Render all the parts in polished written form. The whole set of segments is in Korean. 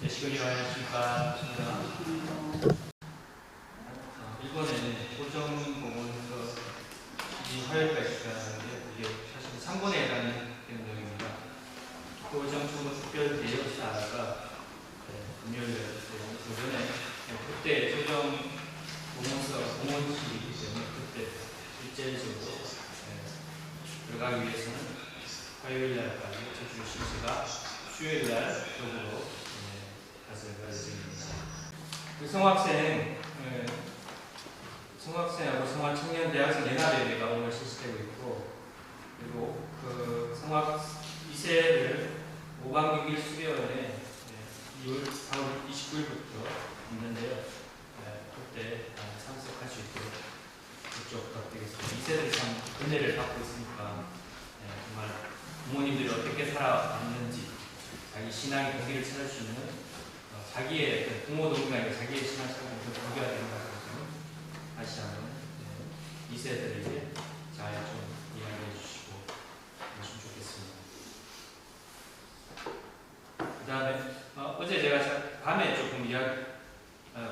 시간이 안녕하십니까. 일본의 고정공원에서 이 화요일까지 시작하는데 이게 사실 3번에 해당하는 내용입니다. 고정공원 특별 대역사가 금요일에 오전에 그때 최종 공원식이기 때문에 그때 일제적으로 들어가기 위해서는 화요일날까지 제주 실시가 수요일날 쪽으로 가서 갈 예정입니다. 성학생하고 성학청년 대학생 연합회가 오늘 실시되고 있고, 그리고 그 성학 2세를 5박 6일 수련회 4월 29일부터 있는데요. 그때 참석할 수 있도록 그쪽 부탁드리겠습니다. 2세들이 참 은혜를 받고 있으니까 정말 부모님들이 어떻게 살아왔는지 자기 신앙의 동기를 찾을 수 있는 자기의 부모 동기가 아니라 자기의 신앙 생활을 좀 동기가 되는 것 같아서 다시 한번 2세들에게 잘 좀 이야기해 주시고 그러시면 좋겠습니다. 그 다음에 어제 제가 밤에 조금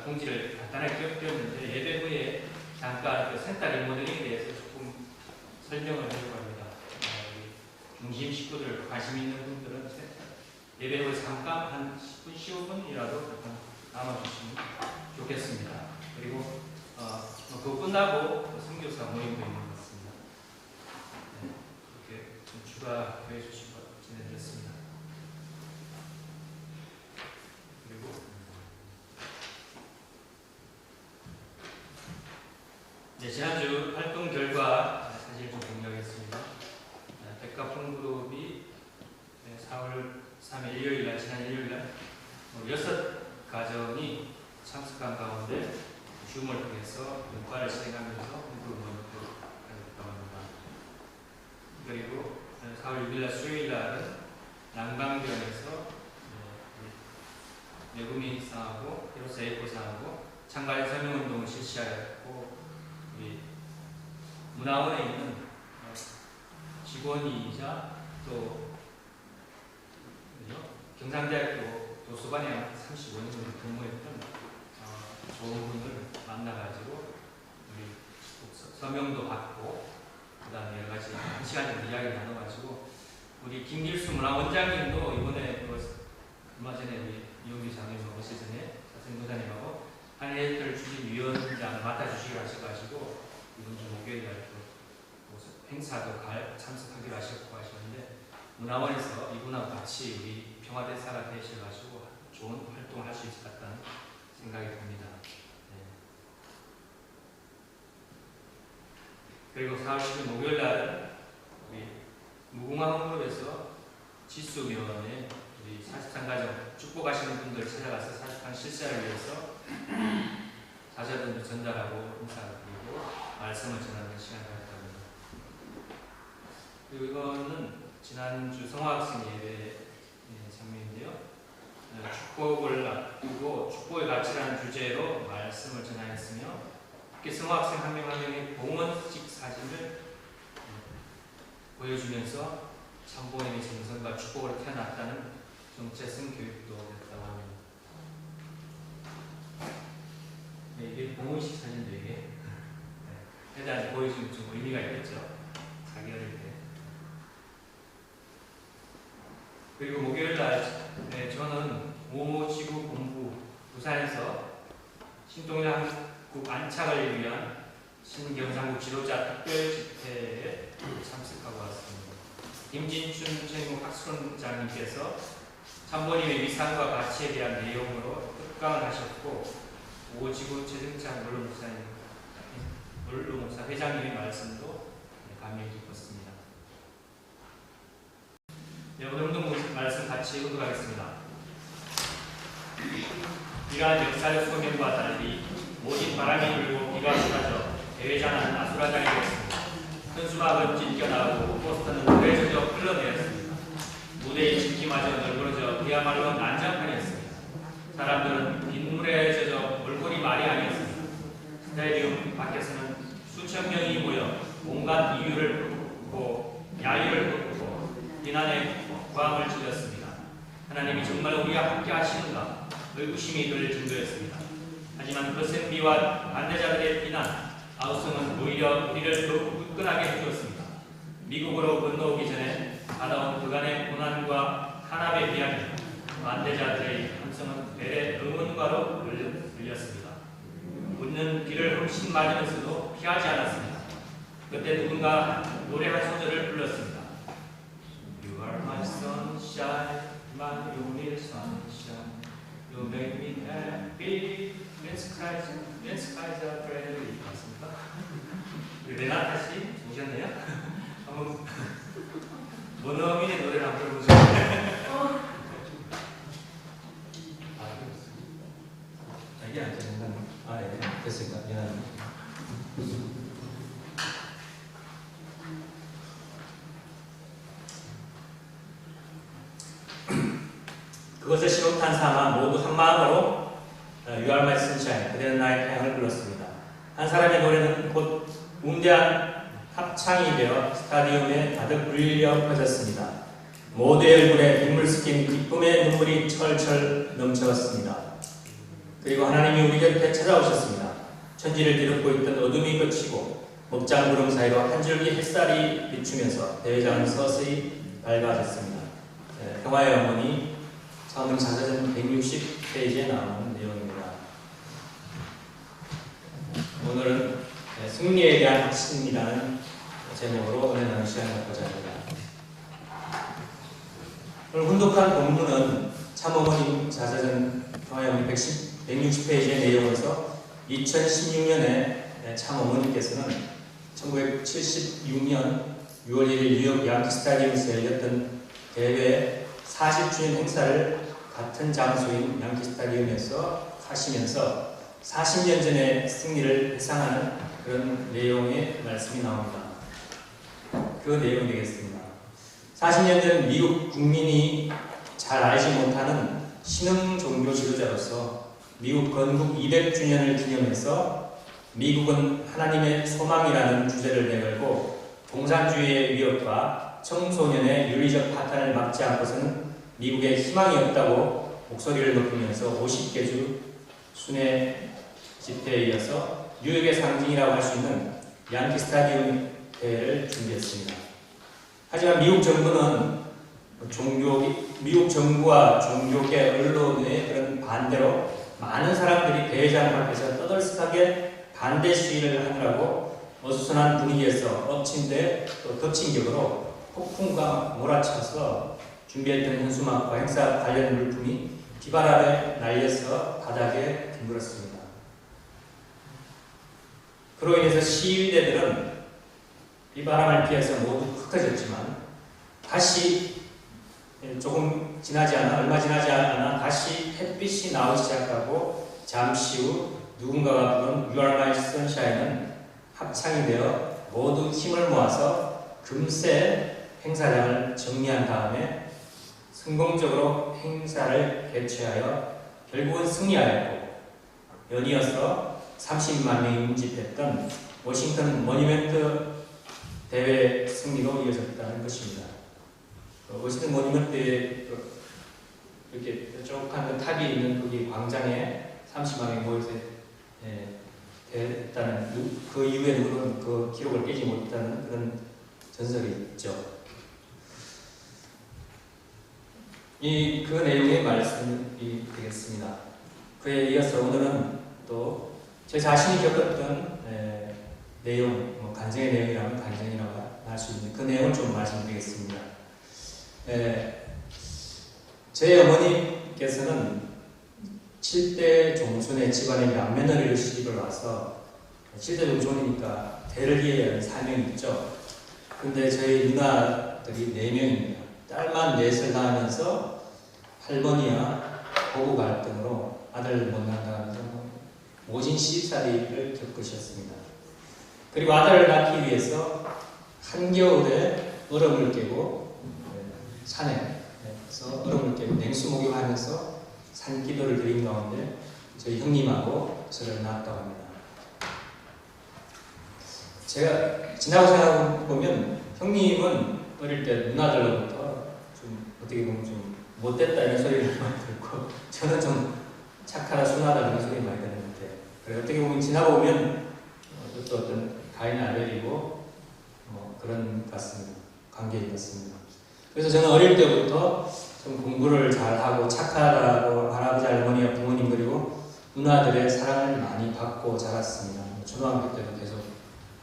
공지를 간단하게 띄웠는데 예배 후에 잠깐 그 센터 리모델링에 대해서 조금 설명을 하려고 합니다. 중심 식구들 관심 있는 분들은 예배 후에 잠깐 한 10분, 15분이라도 남아주시면 좋겠습니다. 그리고 그거 끝나고 선교사 모임도 있는 것 같습니다. 그렇게 좀 추가해 주시고 진행드렸습니다. 그리고 지난주 활동 결과 사실 좀 공유하겠습니다. 백가풍그룹이 4월 3일 일요일날, 지난 일요일날 6가정이 참석한 가운데 줌을 통해서 연과를 진행하면서 헌금을 하였다고 합니다. 그리고 4월 6일날 수요일날은 난방병에서 내구민상하고 히로스 에이코상하고 참가인 서명운동을 실시하였고, 우리 문화원에 있는 직원이자 또 경상대학교 도서관에 35년 정도 근무했던 좋은 분을 만나가지고 우리 서명도 받고 그 다음에 여러 가지 한 시간 정도 이야기 나눠가지고 우리 김길수 문화원장님도 이번에 얼마 전에 우리 이용규 장님하고 시즌에 사생무장님하고 한해철 추진위원장을 맡아주시기로 하셔가지고 이번 주 목요일날 또 행사도 참석하기로 하셨고 하셨는데 문화원에서 이분하고 같이 우리 평화대사가 되셔가지고 좋은 활동을 할 수 있을 것 같다는 생각이 듭니다. 그리고 4월 10일 목요일날 우리 무궁화 홈그룹에서 지수위원회 우리 43가정 축복하시는 분들 찾아가서 43 실세를 위해서 자녀분들 전달하고 인사드리고 말씀을 전하는 시간을 갖습니다. 그리고 이거는 지난주 성화학생 예배 장면인데요. 축복을 앞두고 축복의 가치라는 주제로 말씀을 전하였으며, 특히 성화학생 한 명 한 명의 봉헌식 사진을 보여주면서 참부모님의 정성과 축복으로 태어났다는 정체성 교육도 했다고 합니다. 이게 봉헌식 사진도 이게 대단히 보여주면 좀 의미가 있겠죠. 자기 어릴 때. 그리고 목요일날 저는 모모지구 본부 부산에서 신동일 한국 안착을 위한 신경상국 지도자 특별집회에 참석하고 왔습니다. 김진춘 전국 학술원장님께서 참모님의 위상과 가치에 대한 내용으로 특강을 하셨고, 모지구 최승찬 물루 목사 회장님의 말씀도 감명 깊었습니다. 오늘 운동 말씀 같이 읽어가겠습니다. 이러한 역사적 소명과 달리 모진 바람이 불고 비가 쏟아져 대회장은 아수라장이 되었습니다. 현수막은 찢겨나오고 포스터는 물에 젖어 흘러내렸습니다. 무대의 집기마저 널브러져 그야말로 난장판이었습니다. 사람들은 빗물에 젖어 얼굴이 말이 아니었습니다. 스타디움 밖에서는 수천 명이 모여 온갖 이유를 붓고 야유를 붓고 비난의 고함을 질렀습니다. 하나님이 정말 우리와 함께 하시는가? 의구심이 들 정도였습니다. 하지만 그 승리와 반대자들의 비난, 아우성은 오히려 우리를 더욱 굳건하게 해주었습니다. 미국으로 건너오기 전에 받아온 그간의 고난과 탄압에 비하면 반대자들의 함성은 배의 응원가로 들렸습니다. 웃는 비를 훔친 맞으면서도 피하지 않았습니다. 그때 누군가 노래 한 소절을 불렀습니다. You are my sunshine, my only sunshine. You make me happy when skies are gray. 맞습니까? 레나 다시 오셨네요? 한번 원어민의 노래를 한번 불러보죠. 이게 안 되는 건 네, 됐습니다. 미안합니다. 그것을 시록탄 사마 모두 한 마음으로 You are my sunshine, 그대는 나의 태양을 불렀습니다. 한 사람의 노래는 곧 웅대한 합창이 되어 스타디움에 가득 울려 퍼졌습니다. 모두의 얼굴에 빗물 섞인 기쁨의 눈물이 철철 넘쳐왔습니다. 그리고 하나님이 우리 곁에 찾아오셨습니다. 천지를 뒤덮고 있던 어둠이 그치고 목장 구름 사이로 한 줄기 햇살이 비추면서 대회장은 서서히 밝아졌습니다. 평화의 어머니 사도행 자서전 160페이지에 나오는 내용입니다. 오늘은 승리에 대한 확신이라는 제목으로 은혜 나누는 시간을 갖고자 합니다. 오늘 훈독한 본문은 참어머니 자서전 평화의 어머니 160페이지의 내용에서 2016년에 참어머니께서는 1976년 6월 1일 뉴욕 양키 스타디움에서 열렸던 대회 40주년 행사를 같은 장소인 양키 스타디움에서 하시면서 40년 전의 승리를 회상하는 그런 내용의 말씀이 나옵니다. 그 내용이 되겠습니다. 40년 전 미국 국민이 잘 알지 못하는 신흥 종교 지도자로서 미국 건국 200주년을 기념해서 미국은 하나님의 소망이라는 주제를 내걸고 공산주의의 위협과 청소년의 윤리적 파탄을 막지 않고서는 미국에 희망이 없다고 목소리를 높이면서 50개 주 순회 집회에 이어서 뉴욕의 상징이라고 할 수 있는 양키 스타디움 대회를 준비했습니다. 하지만 미국 정부는 미국 정부와 종교계 언론의 그런 반대로 많은 사람들이 대회장 앞에서 떠들썩하게 반대 시위를 하느라고 어수선한 분위기에서 엎친 데 또 덮친 격으로 폭풍과 몰아쳐서 준비했던 현수막과 행사 관련 물품이 비바람 아래 날려서 바닥에 뒹굴었습니다. 그로 인해서 시위대들은 비바람을 피해서 모두 흩어졌지만 다시 조금 지나지 않아 얼마 지나지 않아 다시 햇빛이 나오기 시작하고 잠시 후 누군가가 부른 You are my sunshine은 합창이 되어 모두 힘을 모아서 금세 행사장을 정리한 다음에 성공적으로 행사를 개최하여 결국은 승리하였고 연이어서 30만 명이 응집했던 워싱턴 모니먼트 대회 승리로 이어졌다는 것입니다. 워싱턴 모니먼트에 이렇게 뾰족한 탑이 있는 거기 광장에 30만 명이 모여서 됐다는 그 이후에 누구는 그 기록을 깨지 못했다는 그런 전설이 있죠. 그 내용의 말씀이 되겠습니다. 그에 이어서 오늘은 또 제 자신이 겪었던 내용, 간증의 내용이라면 간증이라고 할 수 있는 그 내용을 좀 말씀드리겠습니다. 제 어머니께서는 7대 종손의 집안에 양며느리를 시집을 와서 7대 종손이니까 대를 이어야 하는 사명이 있죠. 근데 저희 누나들이 4명입니다. 딸만 넷을 낳으면서 할머니와 고부 갈등으로 아들 못 낳는다면서 모진 시집살이를 겪으셨습니다. 그리고 아들을 낳기 위해서 한겨울에 얼음을 깨고 산에서 얼음을 깨고 냉수 목욕하면서 산기도를 드린 가운데 저희 형님하고 저를 낳았다고 합니다. 제가 지나고 생각해보면 형님은 어릴 때 누나들로부터 좀 어떻게 보면 좀 못됐다 이런 소리를 많이 듣고 저는 좀 착하다, 순하다 그런 소리 많이 듣는 것 같아요. 그래서 어떻게 보면 지나고 보면 또 어떤 가인 아벨이고 그런 것 같습니다. 관계인 것 같습니다. 그래서 저는 어릴 때부터 좀 공부를 잘하고 착하다고 할아버지 할머니와 부모님 그리고 누나들의 사랑을 많이 받고 자랐습니다. 초등학교 때도 계속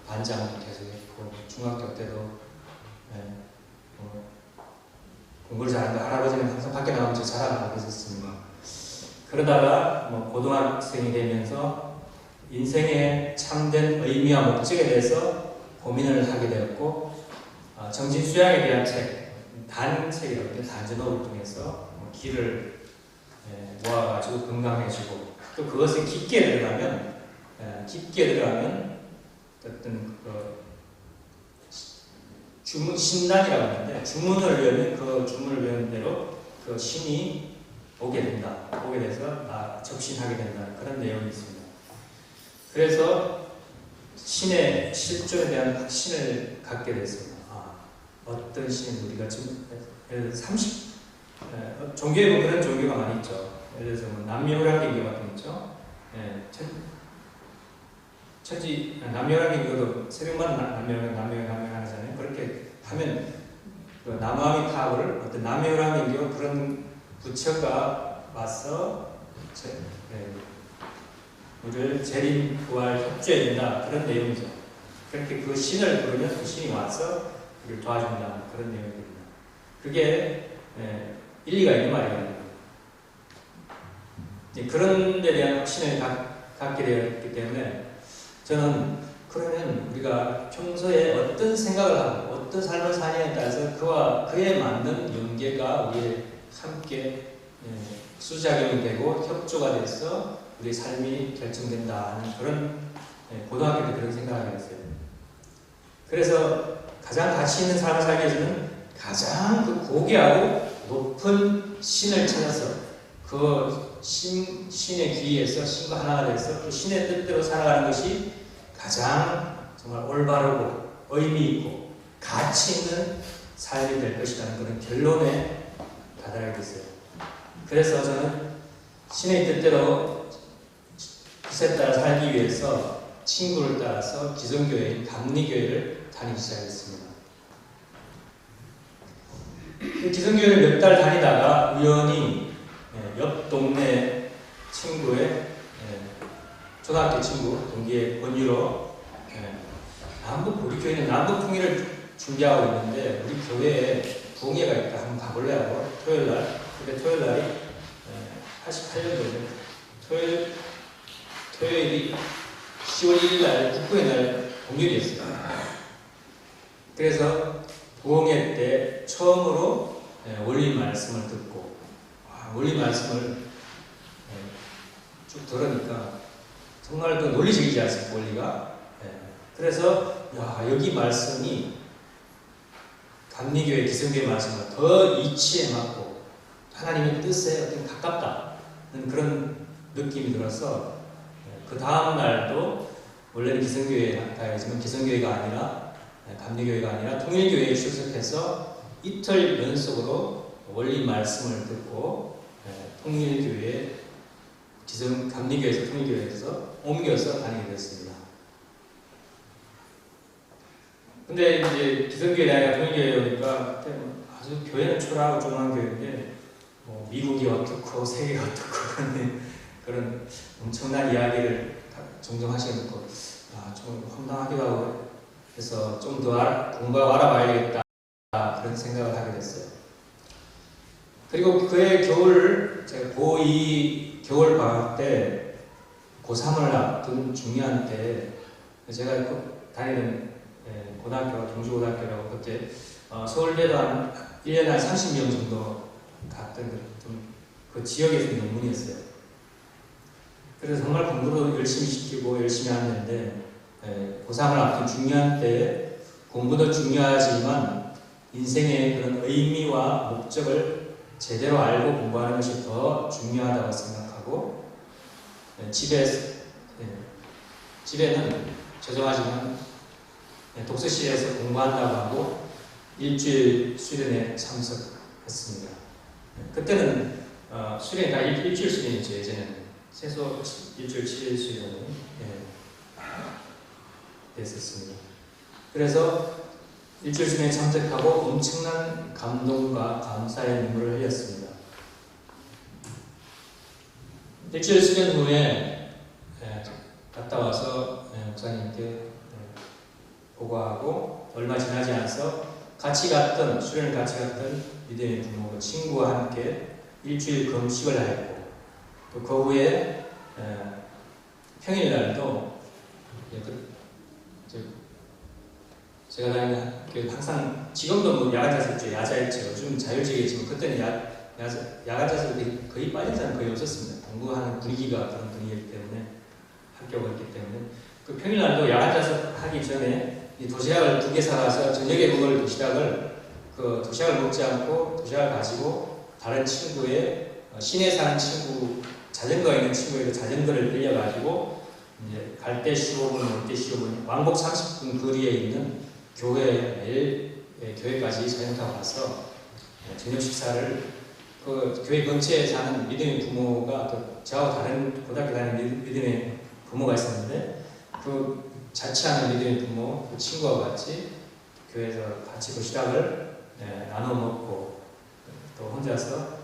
반장도 계속 했고 중학교 때도 공부를 잘한다. 할아버지는 항상 밖에 나가면 저 자랑하고 있었습니다. 그러다가 고등학생이 되면서 인생의 참된 의미와 목적에 대해서 고민을 하게 되었고 정신 수양에 대한 책, 단책이라고 해요. 단전호흡을 통해서 길을 모아가지고 건강해지고 또 그것을 깊게 들어가면 어떤 주문 신단이라고 하는데 주문을 외우면 그 주문을 외우는 대로 그 신이 오게 된다. 오게 돼서 접신하게 된다는 그런 내용이 있습니다. 그래서 신의 실존에 대한 확신을 갖게 됐습니다. 어떤 신인 우리가 지금 예를 들어서 종교에 보면 그런 종교가 많이 있죠. 예를 들어서 남묘랑개교 같은 거 있죠. 남묘랑개교도 새벽만 남묘랑 하잖아요. 그렇게 하면 그 남아미 타오를 어떤 남묘랑개교 그런 부처가 와서 우리를 재림 부활 협조해야 된다 그런 내용이죠. 그렇게 그 신을 부르면 그 신이 와서 우리를 도와준다 그런 내용입니다. 그게 일리가 있는 말이거든요. 그런 데 대한 확신을 갖게 되었기 때문에 저는 그러면 우리가 평소에 어떤 생각을 하고 어떤 삶을 사냐에 따라서 그에 맞는 연계가 우리의 함께 수작용이 되고 협조가 돼서 우리 삶이 결정된다 하는 그런 고등학교 때 그런 생각을 했어요. 그래서 가장 가치 있는 삶을 살기 위해서는 가장 그 고귀하고 높은 신을 찾아서 그 신의 귀에서 신과 하나가 돼서 그 신의 뜻대로 살아가는 것이 가장 정말 올바르고 의미 있고 가치 있는 삶이 될 것이라는 그런 결론에 다다르게 됐어요. 그래서 저는 신의 뜻대로 뜻에 따라 살기 위해서 친구를 따라서 기성교회인 감리교회를 다니기 시작했습니다. 기성교회를 몇 달 다니다가 우연히 옆 동네 친구의 초등학교 친구 동기의 권유로 우리 교회는 남북 통일을 준비하고 있는데 우리 교회에 부흥회가 있다 한번 가볼래 하고 토요일날 그때 토요일날이 88년도에 토요일이 10월 1일날 국부의 날 공휴일이었어요. 그래서 부흥회 때 처음으로 원리 말씀을 듣고 원리 말씀을 쭉 들으니까 정말 그 논리적이지 않습니까? 원리가. 그래서 여기 말씀이 감리교회 기성교회 말씀과 더 이치에 맞고 하나님의 뜻에 어떤 가깝다는 그런 느낌이 들어서 그 다음 날도 원래는 기성교회에 가야지만 기성교회가 아니라 감리교회가 아니라 통일교회에 출석해서 이틀 연속으로 원리 말씀을 듣고 통일교회 감리교회에서 통일교회에서 옮겨서 다니게 됐습니다. 근데 이제 기성교회 아니라 통일교회에 오니까 그때 아주 교회는 초라하고 조그만 교회인데 미국이 어떻고 세계가 어떻고 그런 엄청난 이야기를 종종 하시니까 좀 황당하기도 하고 해서 좀 더 공부하고 알아봐야겠다 그런 생각을 하게 됐어요. 그리고 그해 겨울 제가 고2 겨울 방학 때 고3을 앞둔 중요한 때 제가 다니는 고등학교가 경주고등학교라고 그때 서울대도 한 1년에 한 30명 정도 갔던 그 지역에서 논문이었어요. 그래서 정말 공부도 열심히 시키고 열심히 하는데 고3을 앞둔 중요한 때에 공부도 중요하지만 인생의 그런 의미와 목적을 제대로 알고 공부하는 것이 더 중요하다고 생각하고 집에는 죄송하지만 독서실에서 공부한다고 하고 일주일 수련회 참석했습니다. 그때는 수련이 다 일주일 수련이었죠. 예전에는 최소 일주일 7일 수련이 됐었습니다. 그래서 일주일 수련에 참석하고 엄청난 감동과 감사의 눈물을 흘렸습니다. 일주일 수련 후에 갔다 와서 목사님께 보고하고 얼마 지나지 않아서 수련을 같이 갔던 믿음의 부모 친구와 함께 일주일 금식을 하였고 또 그 후에 평일날도 제가 다니는 학교 항상 지금도 뭐 야간 자습제 야자했죠. 요즘 자율제겠지만 그때는 야간 자습이 거의 빠진 사람 거의 없었습니다. 공부하는 분위기가 그런 분위기이기 때문에 학교가 있기 때문에 그 평일날도 야간 자습하기 전에 이 도시락을 2개 사가서 저녁에 먹을 도시락을 먹지 않고 도시락을 가지고 다른 친구의 시내 사는 친구 자전거에 있는 친구에게 자전거를 빌려가지고 이제 갈 때 15분, 올 때 15분 왕복 30분 거리에 있는 교회까지 자전거 타고 가서 저녁 식사를 그 교회 근처에 사는 믿음의 부모가 또 저하고 다른 고등학교 다니는 믿음의 부모가 있었는데 그 자취하는 믿음의 부모 그 친구와 같이 교회에서 같이 도시락을 나눠 먹고 또 혼자서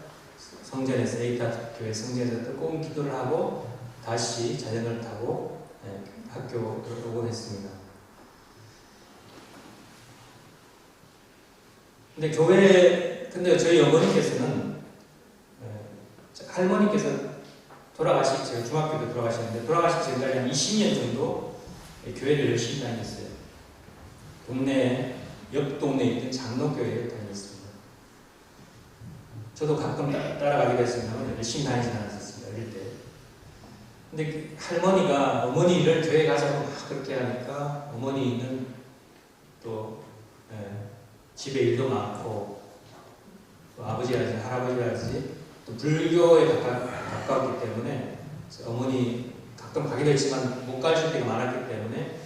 성전에서 에이타 교회 성전에서 뜨거운 기도를 하고 다시 자전거를 타고 학교로 오곤 했습니다. 근데 저희 어머니께서는 할머니께서 제가 중학교 때 돌아가셨는데 돌아가시기 전까지 한 20년 정도 교회를 열심히 다녔어요. 옆 동네에 있던 장로교회에 다녔습니다. 저도 가끔 따라가기도 했습니다만 열심히 다니진 않았었습니다. 어릴 때. 근데 할머니가 어머니를 교회 가자고 막 그렇게 하니까 어머니는 또 집에 일도 많고 또 아버지라든지 할아버지라든지 또 불교에 가까웠기 때문에 어머니 가끔 가기도 했지만 못 가실 때가 많았기 때문에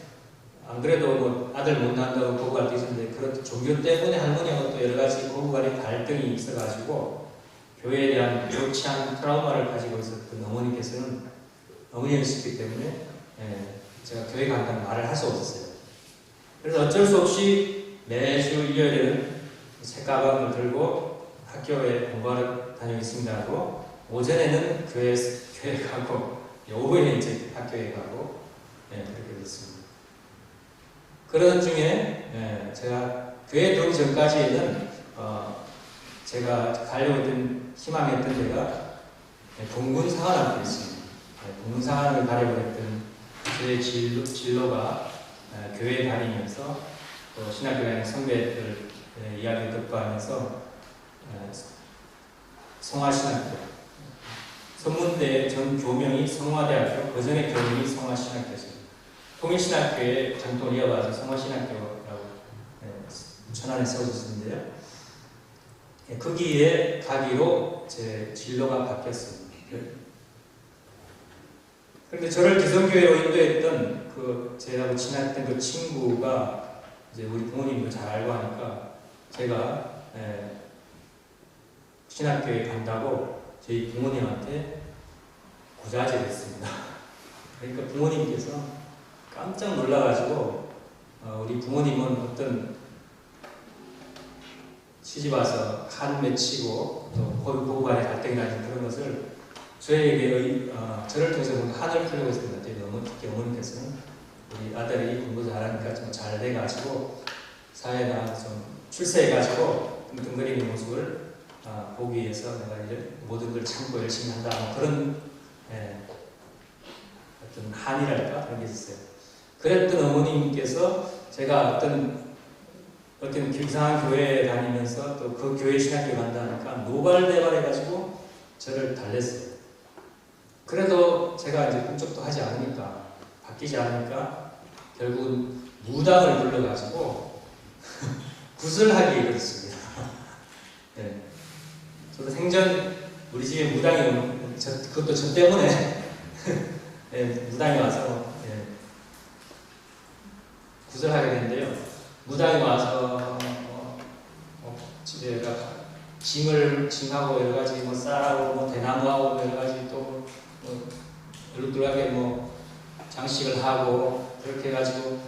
안 그래도 뭐 아들 못 낳는다고 거부할 때 있었는데 그런 종교 때문에 할머니하고 또 여러 가지 거부간의 갈등이 있어가지고 교회에 대한 유치한 트라우마를 가지고 있었던 어머니였기 때문에 제가 교회 간다는 말을 할 수 없었어요. 그래서 어쩔 수 없이 매주 일요일에는 책가방을 들고 학교에 공부하러 다니겠습니다 하고 오전에는 교회 가고 오후에는 이제 학교에 가고 그렇게 됐습니다. 그런 중에 제가 교회에 들어오기 전까지는 제가 가려고 했던 희망했던 데가 공군사관학교 있습니다. 공군사관을 가려고 했던 제 진로가 교회에 다니면서 또 신학교 다니는 선배들 이야기 듣고 하면서 성화신학교 선문대 전 교명이 성화대학교 거전의 교명이 성화신학교였습니다. 통일신학교의 전통을 이어가서 성화신학교라고 천안에 세워졌는데요. 거기에 가기로 제 진로가 바뀌었습니다. 그런데 저를 기성교회로 인도했던 제하고 친했던 그 친구가 이제 우리 부모님도 잘 알고 하니까 제가 신학교에 간다고 저희 부모님한테 고자질을 했습니다. 그러니까 부모님께서 깜짝 놀라가지고 우리 부모님은 어떤 시집 와서 한 맺히고 또 고부 간의 갈등이라든지 그런 것을 저에게 저를 통해서 한을 풀려고 했습니다. 특히 어머니께서는 우리 아들이 공부 잘하니까 좀 잘 돼가지고 사회에 나가서 좀 출세해가지고 뚱뚱거리는 모습을 보기 위해서 내가 이제 모든 걸 참고 열심히 한다 뭐 그런 어떤 한이랄까 그런 게 있었어요. 그랬던 어머님께서 제가 어떤 이상한 교회에 다니면서 또 그 교회 신학교 간다니까 노발대발해가지고 저를 달랬어요. 그래도 제가 이제 꿈쩍도 하지 않으니까 바뀌지 않으니까 결국은 무당을 불러가지고 구슬하기 그랬습니다. 네. 저도 생전 우리 집에 무당이 오는 그것도 저 때문에 네, 무당이 와서 구슬하게 됐는데요. 무당이 와서 집에가 짐하고 여러 가지 쌀하고 대나무하고 여러 가지 또 결혼식을 하고 그렇게 해가지고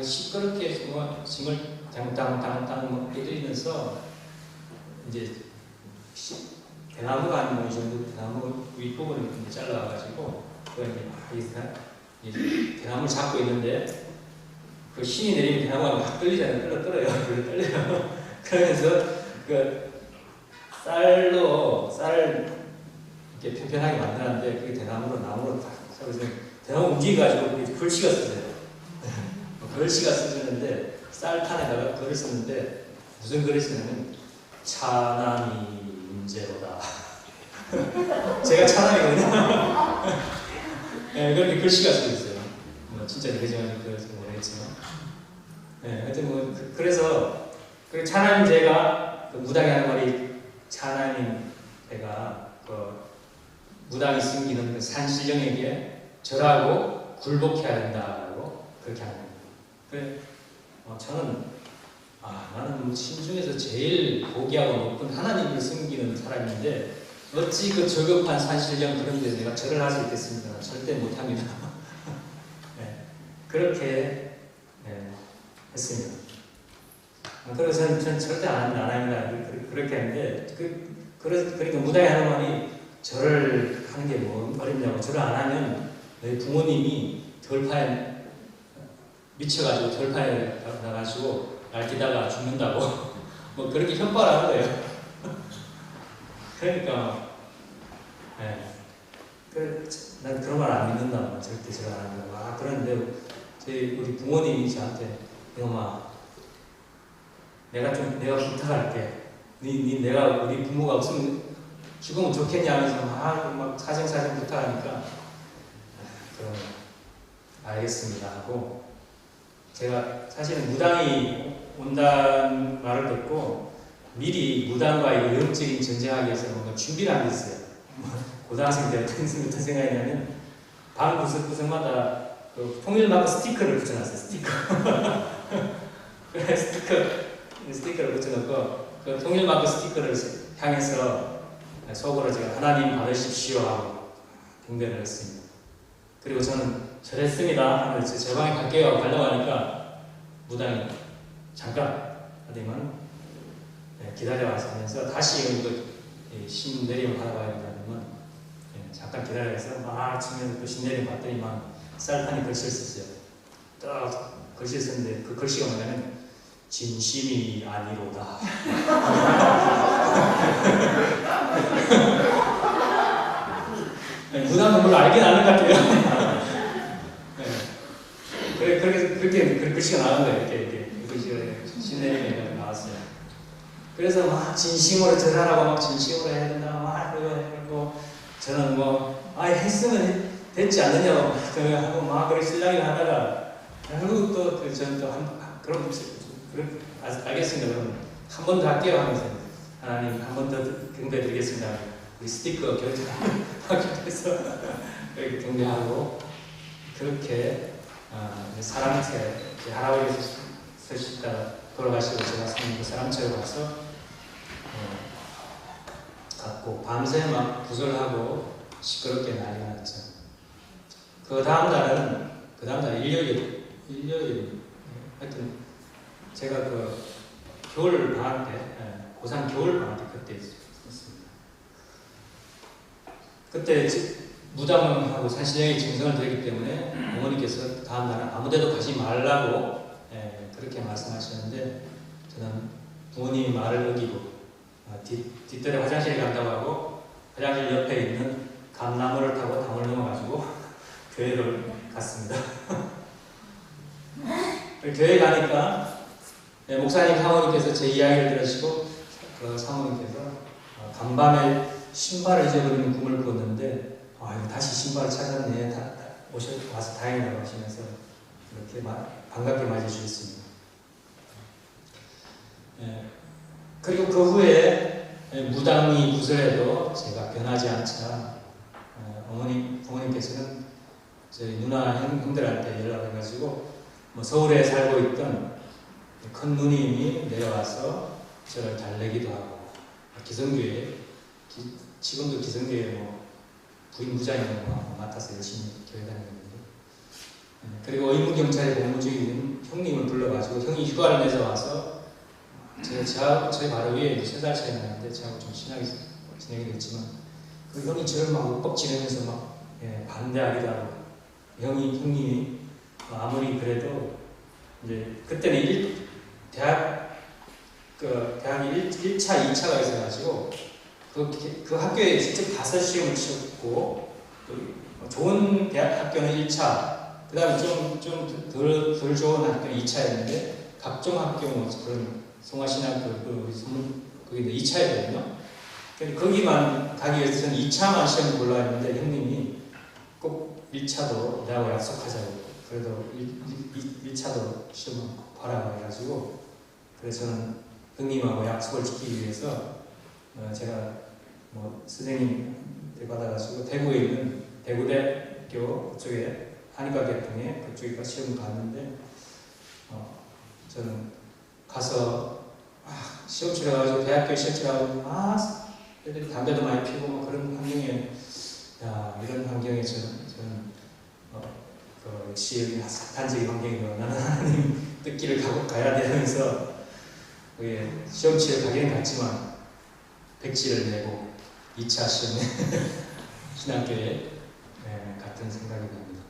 시끄럽게 뭐 짐을 당당당당 뭐 빼들이면서 이제 대나무가 아니면 이 정도 대나무 윗부분을 잘라가지고 이제 대나무를 잡고 있는데 그 신이 내리면 대나무가 막 떨리잖아요. 떨어요. 떨려요. 그러면서 그 쌀을 이렇게 편편하게 만드는데 그게 나무로 딱 그래서 대나무 움직여가지고 그게 글씨가 쓰여요. 글씨가 쓰였는데 쌀판에다가 글을 썼는데 무슨 글을 쓰냐면 차남이 문제로다. 제가 차남이거든요. 네, 그렇게 글씨가 써있어요. 뭐 진짜 되겠지만 그래서 모르겠지만. 네, 하여튼 뭐 그래서 그 차남인 제가 그 무당이 하는 말이 차남인 제가 그 무당이 숨기는 그 산신령에게 절하고 굴복해야 된다고 그렇게 하는 겁니다. 그래, 저는 나는 신중에서 제일 고귀하고 높은 하나님을 숨기는 사람인데 어찌 그 저급한 산신령 그런 데 내가 절을 할 수 있겠습니까? 절대 못합니다. 네, 그렇게 했습니다. 그래서 저는 절대 안 합니다. 그렇게 했는데 그러니까 무당이 하는 말이 절을 하는 게 뭐 어렵냐고. 절을 안 하면 너희 부모님이 돌파에 미쳐가지고 돌파에 나가지고 날뛰다가 죽는다고 뭐 그렇게 협박을 하는 거예요. 그러니까 난 그런 말 안 믿는다. 절대 절을 안 한다고. 그런데 우리 부모님이 저한테 이놈아 내가 부탁할게. 내가 우리 부모가 없으면 죽으면 좋겠냐 하면서 막 사정사정 부탁하니까 그럼 알겠습니다 하고 제가 사실은 무당이 온다는 말을 듣고 미리 무당과의 영적인 전쟁하기 위해서 뭔가 준비를 하고 있어요. 고등학생 때 어떤 생각이냐면 방 구석구석마다 그 통일마크 스티커를 붙여놨어요. 스티커를 붙여놓고 그 통일마크 스티커를 향해서 속으로 제가 하나님 받으십시오 하고 경배를 했습니다. 그리고 저는 절했습니다 하면서 제 방에 갈게요 가려고 하니까 무당이 잠깐 하더니만 기다려와서 하면서 다시 신 내림을 하러 가야 된다면 잠깐 기다려서 막 치면서 또 신 내림 받더니만 쌀판이 글씨를 썼어요. 딱 글씨를 썼는데 그 글씨가 뭐냐면 진심이 아니로다. 무당은 별로 알긴 아는 것 같아요. 그렇게 글씨가 나온 거예요. 이렇게 글씨가 신내림에 나왔어요. 그래서 막 진심으로 절하라고 막 진심으로 해야 된다 막 그러고 저는 했으면 됐지 않느냐고 하고 막 그렇게 신랑이 하다가 결국 또 저는 또 그럼 알겠습니다. 그럼 한 번 더 할게요 하면서 하나님 한 번 더 경배드리겠습니다. 우리 스티커 교체해서 이렇게 경배하고 그렇게 사람체 할아버지 쓰시다 돌아가시고 제가 그 사람체로 가서 갔고 밤새 막 구절하고 시끄럽게 난리가 났죠. 그 다음 날 일요일 하여튼 제가 그 겨울 방학 때 고3 겨울 방학 때 그때 있었습니다. 그때 무당하고 산신령이 증상을 드렸기 때문에 어머니께서 다음 날은 아무데도 가지 말라고 그렇게 말씀하셨는데 저는 부모님이 말을 어기고 뒷뜰에 화장실에 간다고 하고 화장실 옆에 있는 감나무를 타고 담을 넘어가지고 교회를 갔습니다. 교회 가니까 목사님 사모님께서 제 이야기를 들으시고 그 사모님께서 간밤에 신발을 잊어버리는 꿈을 꾸었는데 다시 신발을 찾았네. 와서 다행이라고 하시면서 이렇게 반갑게 맞이해주셨습니다. 그리고 그 후에 무당이 구설해도 제가 변하지 않자 부모님께서는 저희 누나 형들한테 연락해가지고 서울에 살고 있던 큰 누님이 내려와서 저를 달래기도 하고 기성교회 지금도 기성교회 부인 부장이라고 맡아서 열심히 교회 다니는데 그리고 의무경찰에 복무 중인 형님을 불러가지고 형이 휴가를 내서 와서 제 바로 위에 3살 차이 나는데 저하고 좀 친하게 지내게 됐지만 그 형이 저를 막 윽박 지르면서 막 반대하기도 하고 형님이 아무리 그래도 이제 그때는 대학이 1차, 2차가 있어가지고 그 학교에 직접 가서 시험을 치렀고 좋은 대학 학교는 1차 그 다음에 좀 덜 좋은 학교는 2차였는데 각종 학교 뭐 그런 송화신학교 거기 2차였거든요. 거기만 가기 위해서 저는 2차만 시험을 골라 했는데 형님이 꼭 1차도 내하고 약속하자고 그래도 1차도 시험을 봐라 해가지고 그래서 저는 형님하고 약속을 지키기 위해서 제가 뭐 선생님 받아가지고 대구에 있는 대구대학교 그쪽에 한의과 계통에 그쪽에 시험을 갔는데 저는 가서 시험 치러가지고 대학교 시험 치러가지고 애들이 담배도 많이 피우고 뭐 그런 환경에 이런 환경에 저는 역시 여기 사탄적인 환경이고 나는 하나님 뜻길을 가야 되면서 시험 치러 가기는 갔지만 백지를 내고 2차 시험에 신학교에 같은 생각이 납니다.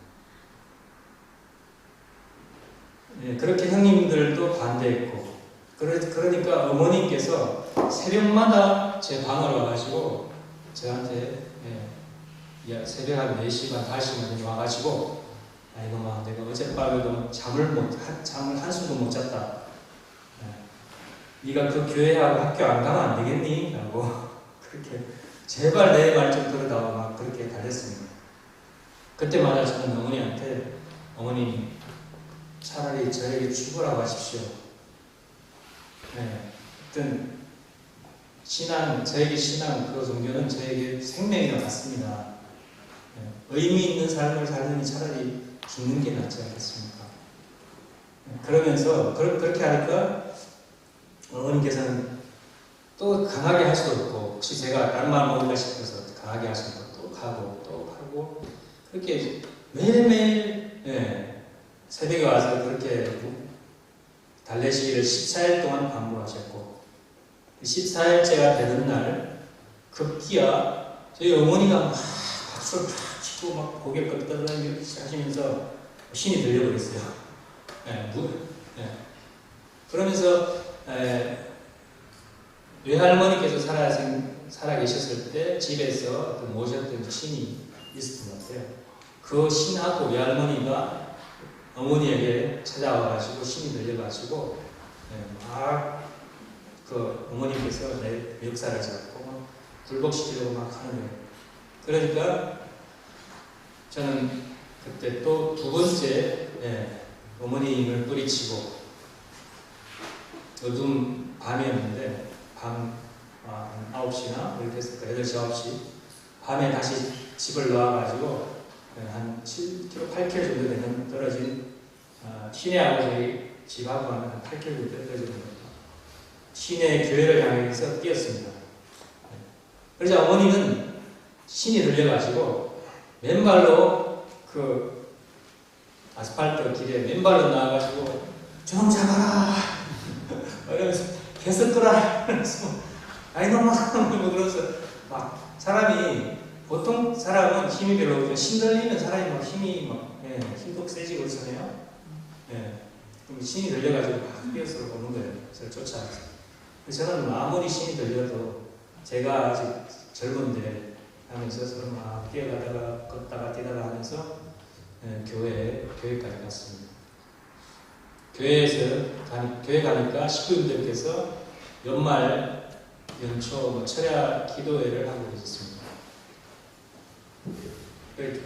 그렇게 형님들도 반대했고 그러니까 어머님께서 새벽마다 제 방으로 와가지고 저한테 새벽 한 4시 반, 5시만 와가지고 이놈아 내가 어젯밤에도 잠을 한숨도 못 잤다. 네가 그 교회하고 학교 안 가면 안 되겠니? 라고 그렇게 제발 내 말 좀 들으라고 막 그렇게 달랬습니다. 그때마다 저는 어머니한테 어머니 차라리 저에게 죽으라고 하십시오. 어떤 저에게 신앙 그 종교는 저에게 생명이나 같습니다. 의미 있는 삶을 살느니 차라리 죽는 게 낫지 않겠습니까? 그러면서 그렇게 하니까 어머님께서는 또 강하게 할 수도 없고 혹시 제가 다른 말 먹을까 싶어서 강하게 하시니까 또 가고 그렇게 매일매일 새벽에 와서 그렇게 달래시기를 14일 동안 반복하셨고 14일째가 되는 날 급기야 저희 어머니가 막 박수를 탁 치고 막 고개 끄덕끄덕 하시면서 신이 들려버렸어요. 그러면서 외할머니께서 살아 계셨을 때 집에서 모셨던 신이 있었던 것 같아요. 그 신하고 외할머니가 어머니에게 찾아와가지고 신이 들려가지고 그 어머니께서 내 역사를 잡고 막 굴복시키려고 막 하는 거예요. 그러니까 저는 그때 또 2번째 어머님을 뿌리치고 어두운 밤이었는데 밤 9시나 이렇게 했을 거예요. 8시, 9시 밤에 다시 집을 나와가지고 한 7km, 8km 정도 되는 떨어진 시내하고 저희 집하고 한 8km 정도 떨어지는 겁니다. 시내 교회를 향해서 뛰었습니다. 그러자 어머니는 신이 들려가지고 맨발로 그 아스팔트 길에 맨발로 나와가지고 좀 잡아라 이러면서 계속 끌어라 이러면서 아이놈아 뭐 그러면서 막 사람이 보통 사람은 힘이 별로 없지만 신 들리면 사람이 막 힘도 세지고 그러잖아요. 그럼 신이 들려가지고 막 뛰어서 오는 거예요. 저를 쫓아가서. 저는 아무리 신이 들려도 제가 아직 젊은데 하면서 저는 막 뛰어가다가 걷다가 뛰다가 하면서 교회까지 갔습니다. 교회 가니까 식구님들께서 연말 연초 철야 기도회를 하고 계셨습니다.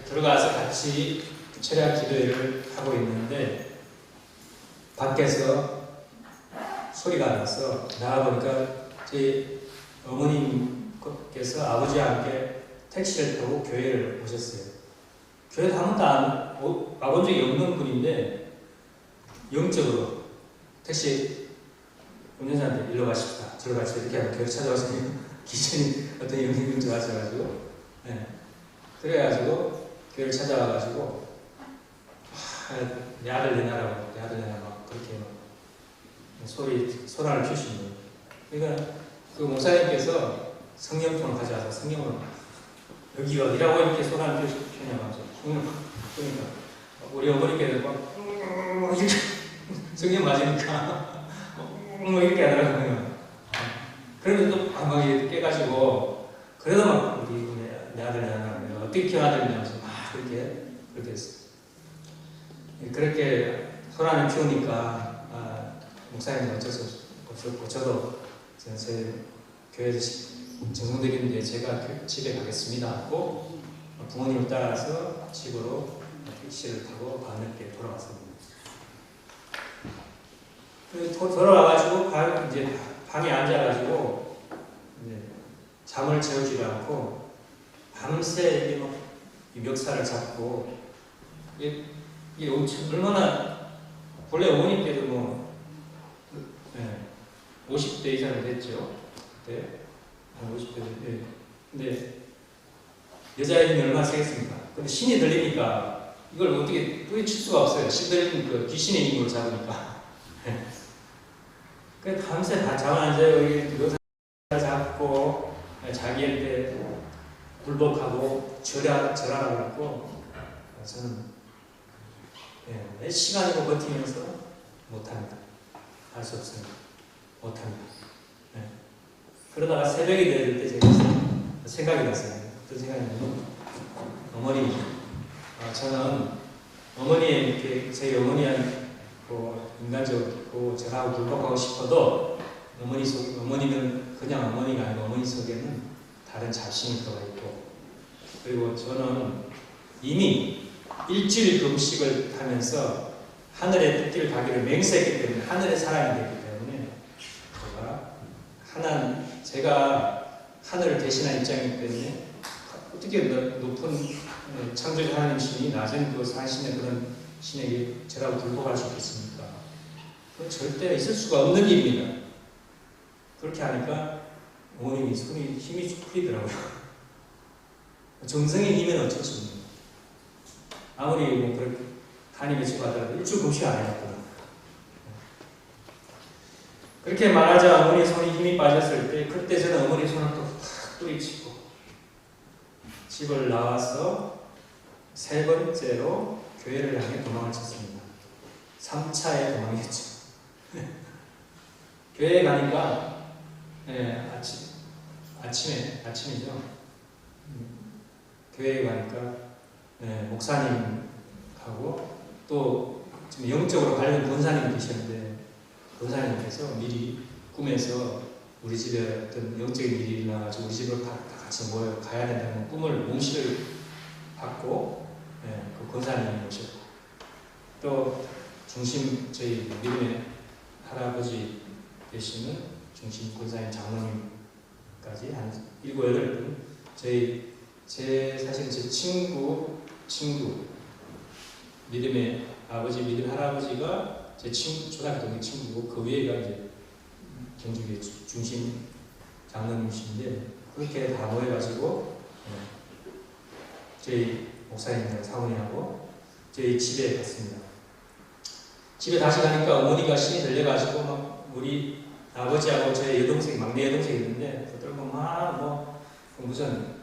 들어가서 같이 철야 기도회를 하고 있는데 밖에서 소리가 나서 나가보니까 저희 어머님께서 아버지와 함께 택시를 타고 교회를 오셨어요. 교회 한 번도 와본 적이 없는 분인데 영적으로 택시 운전사한테 일로 가십시다. 저로 가십시다. 이렇게 하고 교회 찾아와서 기준이 어떤 영적인 줄 아셔가지고 그래가지고 교회를 찾아와가지고 내 아들 내놔라고 내 아들 내놔 막 그렇게 막 소란을 피우신 거예요. 그러니까 그 목사님께서 성령통을 가져와서 성령으로 여기가 어디라고 이렇게 소란을 피우냐고 그러니까 우리 어머니께서 막 이렇게 성령 맞으니까 이렇게 하더라고요. 그러면 또 막 깨가지고 그래도 막 우리 내 아들 내놔 내가 어떻게 키워야되냐면서 막 그렇게 했어요. 그렇게 소란을 피우니까 목사님은 어쩔 수 없었고 저도 제 교회에서 정성드리는데 제가 집에 가겠습니다 하고 부모님을 따라서 집으로 택시를 타고 밤늦게 돌아왔습니다. 돌아와가지고 이제 방에 앉아가지고 이제 잠을 재우지 않고 밤새 막 멱살을 잡고 이게 얼마나 본래 어머니께도 뭐 50대 이상이 됐죠. 그때 한 50대 됐는데 근데 여자인이 얼마나 세겠습니까? 근데 신이 들리니까 이걸 어떻게 뿌리칠 수가 없어요. 신 들리니까 귀신의 힘으로 잡으니까. 그래서 밤새 다 잠 안 자요. 묘사를 잡고 자기한테 굴복하고 절하라고 했고 저는 몇 시간이고 버티면서 못합니다. 할 수 없습니다. 못합니다. 그러다가 새벽이 될 때 제가 생각이 났어요. 어떤 생각이냐면 어머니 저는 어머니의 이렇게 제 어머니하고 인간적으로 저하고 굴복하고 싶어도 어머니는 그냥 어머니가 아니고 어머니 속에는 다른 자신이 들어가 있고 그리고 저는 이미 일주일 금식을 하면서 하늘의 뜻을 가기를 맹세했기 때문에 하늘의 사람이 되기 때문에 제가 하늘을 대신한 입장이기 때문에 어떻게 높은 창조주 하나님 신이 낮은 그 산신의 그런 신에게 저라고 굴복할 수 있겠습니까? 그건 절대 있을 수가 없는 일입니다. 그렇게 하니까 어머님이 힘이 풀리더라고요. 정성의 힘은 어쩔 수 없는 아무리 뭐 그렇게 한이 맺히고 하더라도 일주일 금식 안 해놨거든요. 그렇게 말하자 어머니 손이 힘이 빠졌을 때 그때 저는 어머니 손을 또 탁 뿌리치고 집을 나와서 세 번째로 교회를 향해 도망을 쳤습니다. 3차의 도망이었죠. 교회에 가니까 아침이죠. 교회에 가니까 목사님하고 또 지금 영적으로 밝은 권사님이 계셨는데 권사님께서 미리 꿈에서 우리 집에 어떤 영적인 일이 일어나가지고 우리 집을 같이 모여 가야 된다는 꿈을 몽시를 받고 그 권사님이 오셨고 또 중심 저희 믿음의 할아버지 되시는 중심 권사님 장로님까지 한 7, 8분 사실 제 친구 믿음의 아버지 믿음 할아버지가 제 친구 초등학교 동기 친구고 그 위에가 이제 경주교회 중심 장로님이신데 그렇게 다 모여가지고 저희 목사님이랑 사모님하고 저희 집에 갔습니다. 집에 다시 가니까 어머니가 신이 들려가지고 막 우리 아버지하고 저희 여동생 막내 여동생이 있는데 그들고 막 무슨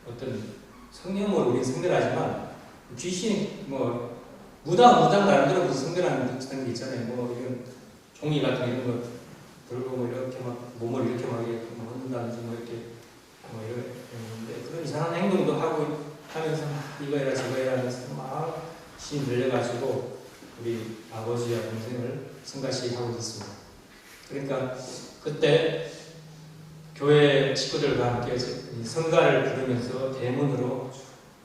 어떤 성령으로 우리 성별하지만 귀신이 뭐 무당 나름대로 무슨 성별하는 게 있잖아요. 뭐 이런 종이 같은 이런 거 들고 뭐 이렇게 막 몸을 이렇게 막 흔든다든지 뭐 이렇게 뭐 이러는데 그런 이상한 행동도 하면서 막 이거 해라 저거 해라 하면서 막 신이 들려가지고 우리 아버지와 동생을 성가시게 하고 있었습니다. 그러니까 그때 교회 식구들과 함께 성가를 부르면서 대문으로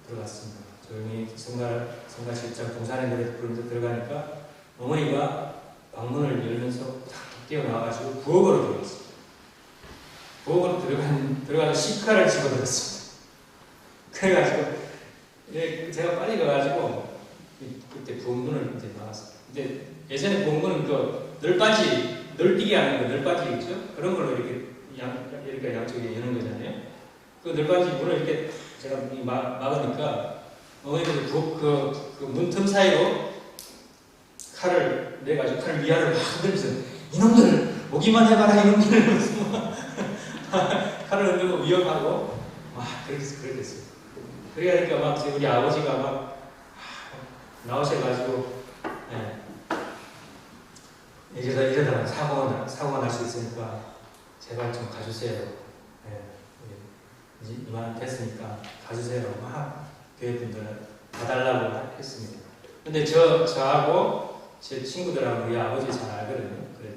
들어갔습니다. 조용히 성가실장 동산의 노래 부르면서 들어가니까 어머니가 방문을 열면서 탁 뛰어나와가지고 부엌으로 들어갔습니다. 부엌으로 들어가서 시카를 집어들었습니다. 그래가지고 제가 빨리 가가지고 그때 부엌문을 이제 나왔어요. 근데 예전에 부엌문은 그 널뛰기 하는 거 널빠지 있죠? 그런 걸로 이렇게 양쪽에 여는 거잖아요. 그 널빠지 문을 이렇게 제가 막으니까 어머니들 그 문틈 사이로 칼을 내가지고 칼 위아래로 막 흔들면서 이놈들 오기만 해봐라 이놈들 칼을 흔들고 위협하고 막 그렇게 됐어요. 그러니까 막 우리 아버지가 막 나오셔가지고 이러다가 사고가 날 수 있으니까 제발 좀 가주세요. 이만 됐으니까 가주세요. 막 교회 분들 봐달라고 했습니다. 근데 저하고 제 친구들하고 우리 아버지 잘 알거든요. 그래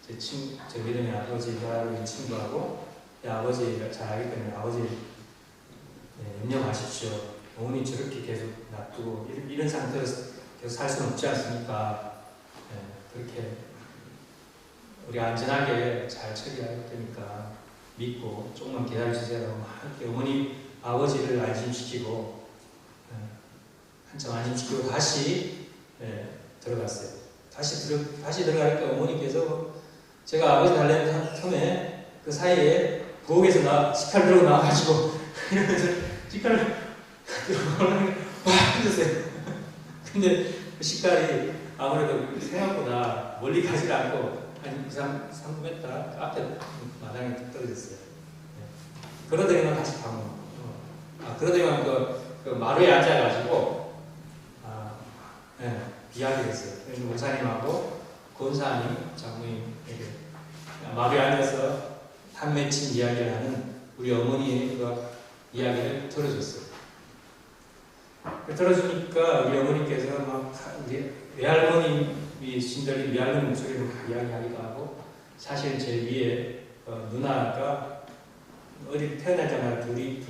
제 믿음의 아버지하고 친구하고 아버지가 잘 알기 때문에 아버지 염려 마십시오. 어머니 저렇게 계속 놔두고 이런 상태로 계속 살 수는 없지 않습니까? 그렇게 우리 안전하게 잘 처리할 테니까 믿고 조금만 기다려주세요. 어머니 아버지를 안심시키고 한참 안심시키고 다시 들어갔어요. 다시 들어가니까 어머니께서 제가 아버지 달래는 처음에 그 사이에 부엌에서 식칼 들고 나와가지고 이러면서 식칼을 들고 와 해줬어요. 근데 그 식칼이 아무래도 생각보다 멀리 가지 않고 한 3m 앞에 마당에 뚝 떨어졌어요. 그러더니만 다시 그러더니만 그 마루에 앉아가지고 이야기를 했어요. 목사님하고 권사님, 장모님에게 마루에 앉아서 한 맺힌 이야기를 하는 우리 어머니의 그 이야기를 들어줬어요. 들어주니까 우리 어머니께서 막 외할머님이 신들린 외할머니 목소리로 막 이야기하기도 하고 사실 제 위에 누나가 어디 태어나자마자 둘이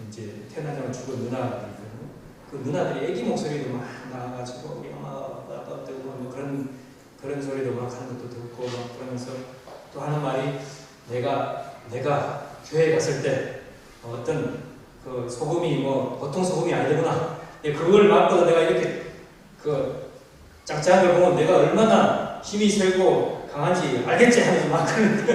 이제 태어나자마자 죽은 누나가 있거든요. 그 누나들이 애기 목소리도 막 나와가지고 우리 엄마 아빠 뜨고 뭐 그런 소리도 막 하는 것도 듣고 막 그러면서 또 하는 말이 내가 교회 갔을 때 어떤 그 소금이 뭐 보통 소금이 아니구나. 그걸 맞고도 내가 이렇게 그 짱짱한 걸 보면 내가 얼마나 힘이 세고 강한지 알겠지 하면서 막 그러는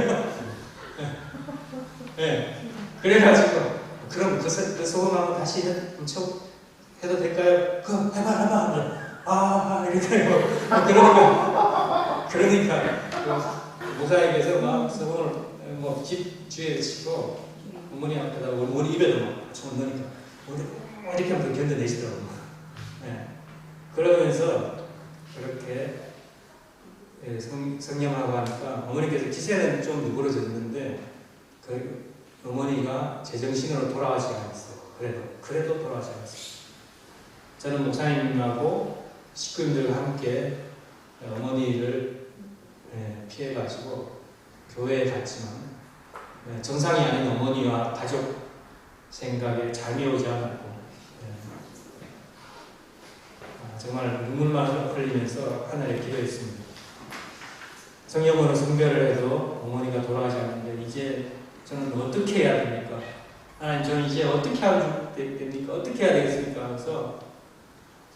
거예요. 그래가지고 그럼 그 소금 한번 다시 해도 될까요? 그럼 해봐. 이렇게 그러니까 목사님께서 막 소금을 집 주위에 치고 어머니 앞에다 어머니 입에도 막 좀 넣으니까 이렇게 하면 견뎌내시더라고요. 그러면서 그렇게 성령하고 하니까 어머니께서 기세는 좀 누그러졌는데 그 어머니가 제정신으로 돌아가지 않았어요. 그래도 돌아가지 않았어요. 저는 목사님하고 식구님들과 함께 어머니를 피해가지고 교회에 갔지만 정상이 아닌 어머니와 가족 생각에 잠이 오지 않았고 정말 눈물만 흘리면서 하늘에 기도했습니다. 성령으로 성별을 해도 어머니가 돌아가지 않는데 이제 저는 어떻게 해야 됩니까? 하나님 저는 이제 어떻게 하면 됩니까? 어떻게 해야 되겠습니까? 하면서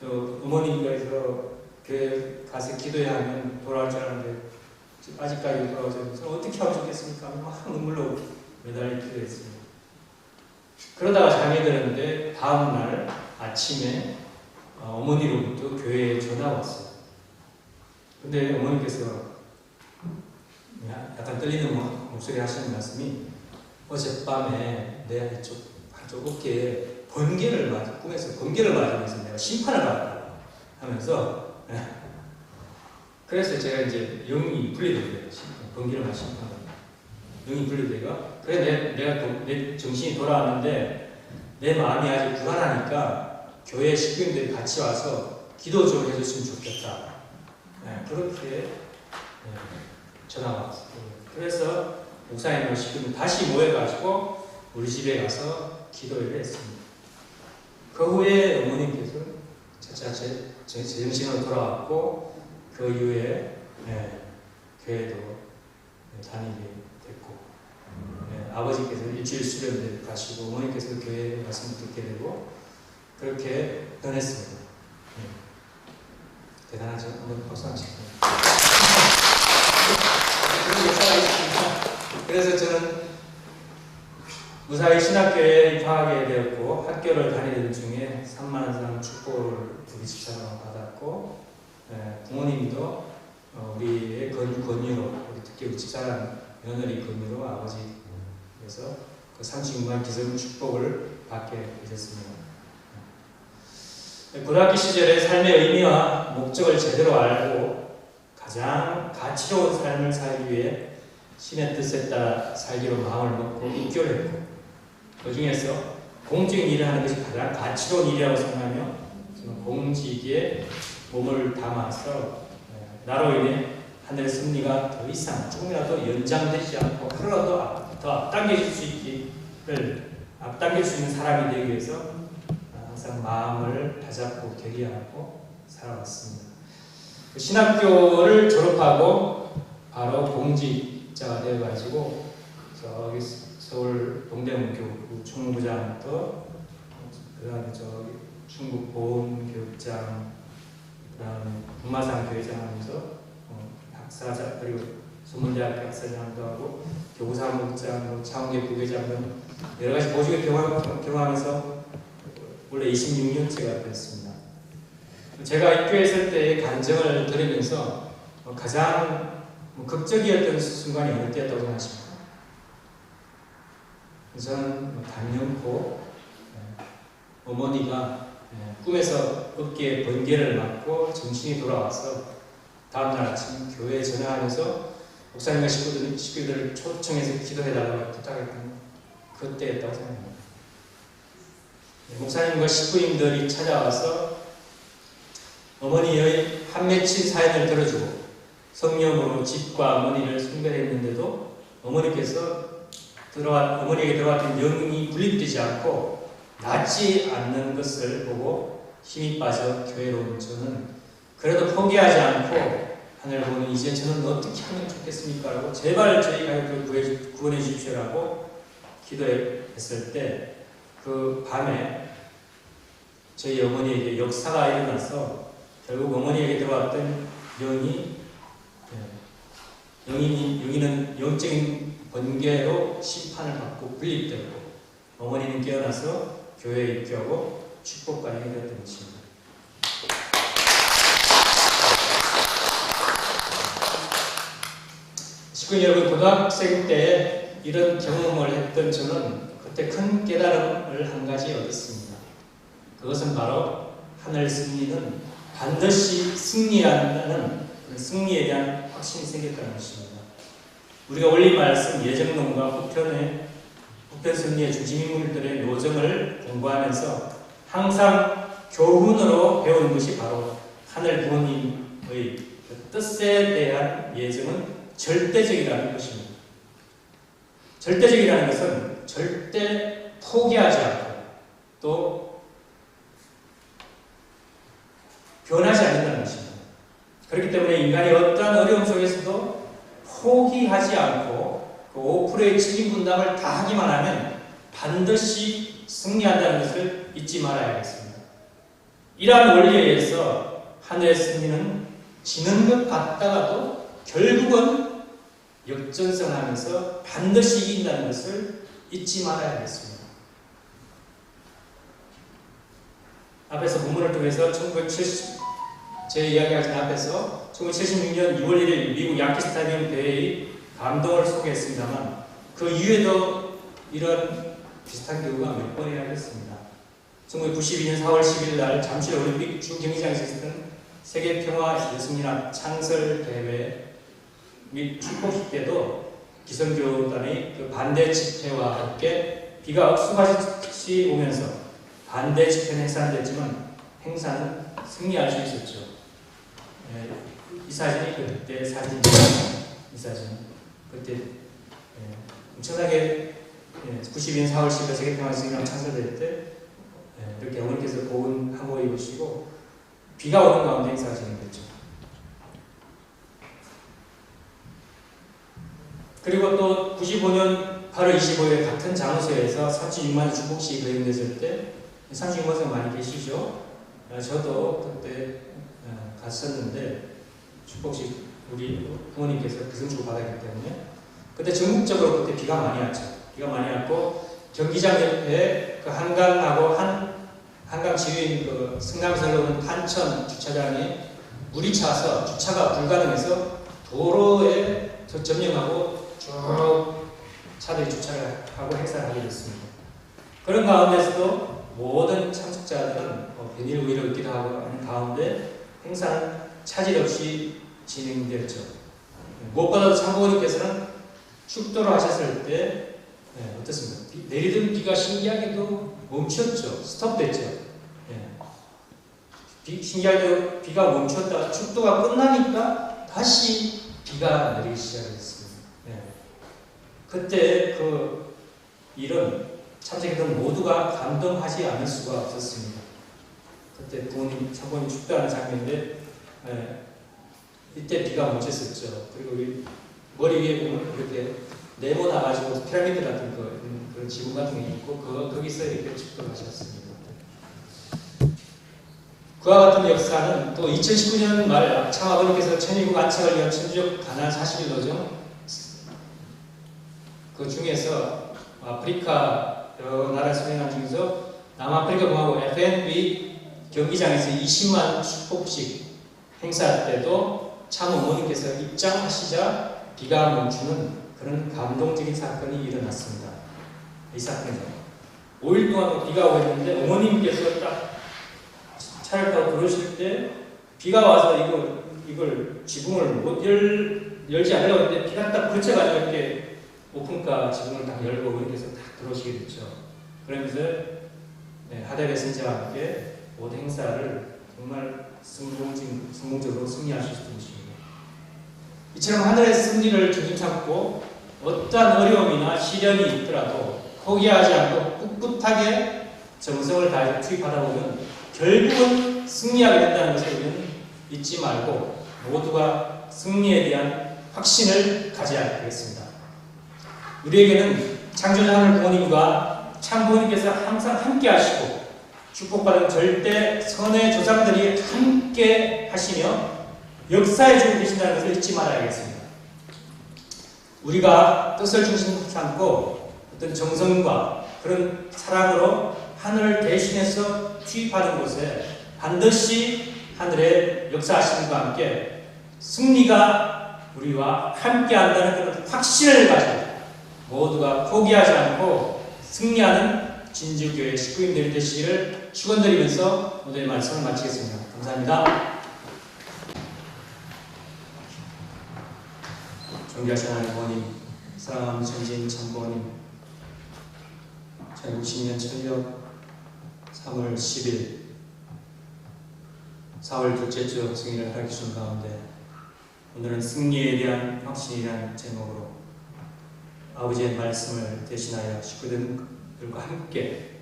저 어머니께서 교회 가서 기도해야 하면 돌아올 줄 알았는데 아직까지 돌아오지 않아서 어떻게 하면 좋겠습니까? 막 눈물로 매달려 기도했습니다. 그러다가 잠이 들었는데 다음날 아침에 어머니로부터 교회에 전화가 왔어요. 근데 어머니께서 약간 떨리는 목소리 하시는 말씀이 어젯밤에 내 한쪽 어깨에 꿈에서 번개를 맞으면서 내가 심판을 받았다 하면서 그래서 제가 이제 영이 분리되더라고요. 번개를 맞은 심판 영이 분리되가 그래 내가 정신이 돌아왔는데 내 마음이 아직 불안하니까 교회 식구인들이 같이 와서 기도 좀 해줬으면 좋겠다. 그렇게 전화가 왔어요. 그래서 목사님과 식구들 다시 모여가지고 우리 집에 가서 기도를 했습니다. 그 후에 어머님께서 제 정신으로 돌아왔고 그 이후에 교회도 다니게 됐고 아버지께서 일주일 수련회 가시고 어머니께서 교회 말씀을 듣게 되고 그렇게 변했습니다. 대단하죠? 한번 박수 한번 치고 그런 역사가 있습니다. 그래서 저는 무사히 신학교에 입학하게 되었고 학교를 다니던 중에 3만 원 축복을 우리 집사람하고 받았고 부모님도 우리의 권유로, 우리 특히 우리 집사람 며느리 권유로 아버지 그래서 그 36만 기성 축복을 받게 되셨습니다. 고등학교 시절에 삶의 의미와 목적을 제대로 알고 가장 가치로운 삶을 살기 위해 신의 뜻에 따라 살기로 마음을 먹고 입교를 했고 그 중에서 공적인 일을 하는 것이 가장 가치로운 일이라고 생각하며 저는 공직에 몸을 담아서 나로 인해 하늘의 승리가 더 이상 조금이라도 연장되지 않고 하루라도 더 앞당겨질 수 있는 사람이 되기 위해서 항상 마음을 다잡고 결의하고 살아왔습니다. 그 신학교를 졸업하고 바로 공직자가 되어가지고 저기 서울 동대문교구 총무부장부터 그다음에 저기 충북 보훈교육장 그다음에 북마산 교회장 하면서 학사장 그리고 소문대학교 학사장도 하고 교구사무국장, 창원대 부회장 등 여러 가지 보직을 경험하면서 원래 26년째가 됐습니다. 제가 입교에 있을 때의 간증을 들으면서 가장 극적이었던 순간이 어느 때였다고 생각하십니까? 저는 단연코 어머니가 꿈에서 어깨에 번개를 맞고 정신이 돌아와서 다음날 아침 교회에 전화하면서 목사님과 식구들을 초청해서 기도해달라고 부탁했던 그때였다고 생각합니다. 목사님과 식구님들이 찾아와서 어머니의 한 맺힌 사연을 들어주고 성령으로 집과 어머니를 숭배했는데도 어머니에게 들어왔던 영이 분립되지 않고 낫지 않는 것을 보고 힘이 빠져 교회로 온 저는 그래도 포기하지 않고 하늘 보면 이제 저는 어떻게 하면 좋겠습니까? 라고 제발 저희 가족을 구원해 주십시오라고 기도했을 때 그 밤에 저희 어머니에게 역사가 일어나서 결국 어머니에게 들어왔던 영이는 영적인 번개로 심판을 받고 분립되고 어머니는 깨어나서 교회에 입교하고 축복받게 되었던 것입니다. 식구 여러분, 고등학생 때 이런 경험을 했던 저는 그때 큰 깨달음을 한 가지 얻었습니다. 그것은 바로 하늘 승리는 반드시 승리한다는 승리에 대한 확신이 생겼다는 것입니다. 우리가 올린 말씀 예정론과 후편 승리의 중심인물들의 노정을 공부하면서 항상 교훈으로 배우는 것이 바로 하늘 부모님의 뜻에 대한 예정은 절대적이라는 것입니다. 절대적이라는 것은 절대 포기하지 않고 또 변하지 않는다는 것입니다. 그렇기 때문에 인간이 어떠한 어려움 속에서도 포기하지 않고 그 5%의 책임분담을 다 하기만 하면 반드시 승리한다는 것을 잊지 말아야겠습니다. 이러한 원리에 의해서 하늘의 승리는 지는 것 같다가도 결국은 역전승하면서 반드시 이긴다는 것을 잊지 말아야겠습니다. 앞에서 본문을 통해서 제 이야기하신 앞에서 1976년 2월 1일 미국 양키 스타디움 대회의 감동을 소개했습니다만 그 이후에도 이런 비슷한 경우가 몇 번이나 있었습니다. 1992년 4월 10일 날 잠실 올림픽 주경기장에서 있었던 세계평화 예술인학 창설 대회 및 축복식 때도 기성교단의 그 반대 집회와 함께 비가 억수같이 오면서 반대 집회는 해산됐지만 행사는 승리할 수 있었죠. 이 사진이 그때 사진입니다. 이 사진. 그때 엄청나게 92년 4월 10일 세계평화예술인학 창설될 때 이렇게 어머니께서 고운 한복 입으시고 비가 오는 가운데 행사가 진행됐죠. 그리고 또 95년 8월 25일 같은 장소에서 36만 축복식이 거행됐을 때 36만 명 많이 계시죠? 저도 그때 갔었는데 축복식 우리 부모님께서 기성축을 받았기 때문에 그때 전국적으로 그때 비가 많이 왔죠. 비가 많이 왔고 경기장 옆에 그 한강하고 한강 지류인 그 승강선로는 탄천 주차장에 물이 차서 주차가 불가능해서 도로에 점령하고 쭉 차들이 주차를 하고 행사를 하게 됐습니다. 그런 가운데서도 모든 참석자들은 비닐 우위를 얻기도 하고 하는 가운데 행사는 차질 없이 진행되었죠. 무엇보다도 참고님께서는 축도를 하셨을 때 어떻습니까? 내리던 비가 신기하게도 멈췄죠. 스톱됐죠. 신기하게도 비가 멈췄다 축도가 끝나니까 다시 비가 내리기 시작했습니다. 그때 그 일은 참석했던 모두가 감동하지 않을 수가 없었습니다. 그때 부모님 참고님 축도하는 장면인데 이때 비가 멈췄었죠. 그리고 머리 위에 보면 이렇게 네모나가지고 피라미드 같은 그런 지붕 같은 게 있고 거기서 이렇게 축도를 하셨습니다. 그와 같은 역사는 또 2019년 말 참아버님께서 천일국 안착을 위한 천주교 가난 40일로죠. 그 중에서 아프리카 여러 나라 수행한 중에서 남아프리카 공화국 FNB 경기장에서 20만 축복식 행사 때도 참 어머니께서 입장하시자 비가 멈추는 그런 감동적인 사건이 일어났습니다. 이 사건이죠. 5일 동안 비가 오고 있는데 어머님께서 딱 차를 타고 들어오실 때 비가 와서 이걸 지붕을 못 열지 않으려고 했는데 비가 딱 그쳐가지고 이렇게 오픈카 지붕을 딱 열고 어머니께서 딱 들어오시게 됐죠. 그러면서 하대배 선지와 함께 모든 행사를 정말 성공적으로 승리하실 수 있습니다. 이처럼 하늘의 승리를 중심 삼고 어떠한 어려움이나 시련이 있더라도 포기하지 않고 꿋꿋하게 정성을 다해서 투입하다 보면 결국은 승리하게 된다는 것을 우리는 잊지 말고 모두가 승리에 대한 확신을 가져야 되겠습니다. 우리에게는 창조자 하늘 부모님과 참 부모님께서 항상 함께 하시고 축복받은 절대 선의 조상들이 함께 하시며 역사에 주고 계신다는 것을 잊지 말아야겠습니다. 우리가 뜻을 중심 삼고 어떤 정성과 그런 사랑으로 하늘을 대신해서 투입하는 곳에 반드시 하늘의 역사하심과 함께 승리가 우리와 함께 한다는 그런 확신을 가지고 모두가 포기하지 않고 승리하는 진주교회 식구인들이 되시기를 축원드리면서 오늘의 말씀을 마치겠습니다. 감사합니다. 존귀하신 하나님 부모님, 사랑하는 전지인 참부모님, 1960년 천력 3월 10일 4월 둘째 주 승리를 하게 주신 가운데 오늘은 승리에 대한 확신이라는 제목으로 아버지의 말씀을 대신하여 식구들과 함께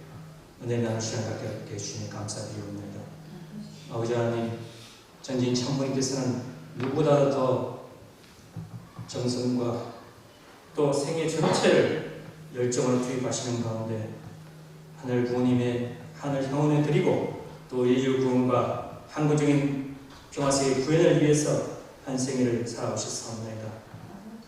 은혜 나눌 시간 갖게 해주시니 감사드리옵나이다. 아버지 하나님, 전진 참부님께서는 누구보다 더 정성과 또 생애 전체를 열정으로 투입하시는 가운데 하늘 부모님의 하늘 형원을 드리고 또 인류 구원과 항구적인 평화세의 구현을 위해서 한 생애를 살아오셨사옵나이다.